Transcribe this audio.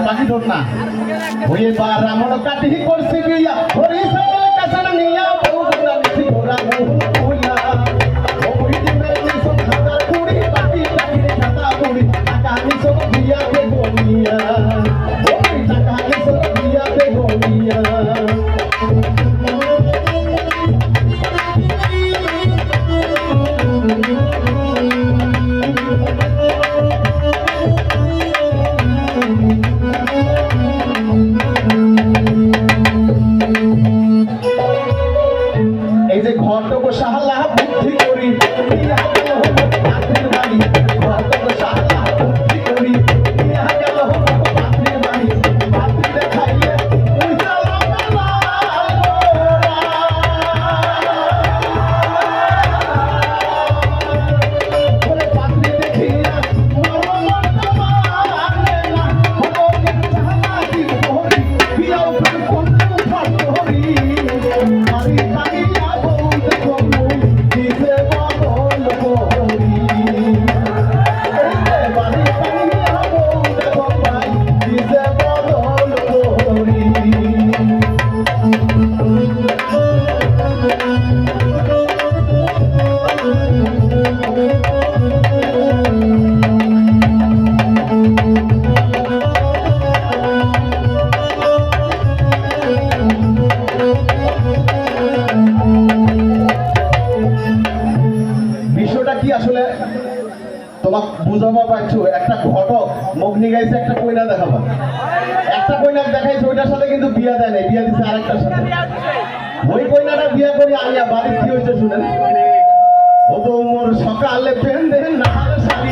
বাকি ঠোঁট না ওই বার আমার কাটি করছি বিয়া হরি সকল কাছার নিয়া বউ গুলা নিছি ঘোরা মুহুলা ওই দিনে নিছো খাতা কুড়ি বাকি বাকি খাতা কুড়ি টাকা নিছো বিয়া কে গনিয়া ওই টাকা নিছো বিয়া কে গনিয়া এই যে ঘটক সাহালা বুদ্ধি করি বাড়ি ঘটক সাহালা বুদ্ধি করি গেল বাড়ির বাড়ি বাড়িতে খাইলে আসলে তোমাকে বুঝাবো পারছো একটা ঘটক মগ্নি গাইছে একটা কইনা দেখাবো একটা কইনা দেখাইছে ওইটার সাথে কিন্তু বিয়া দেয় নাই বিয়া দিচ্ছে আরেকটার সাথে ওই কইনাটা বিয়া করি আনিয়া বাড়ির কি হয়েছে শুনেন ও তো মোর সকালে পেন দেন না শাড়ি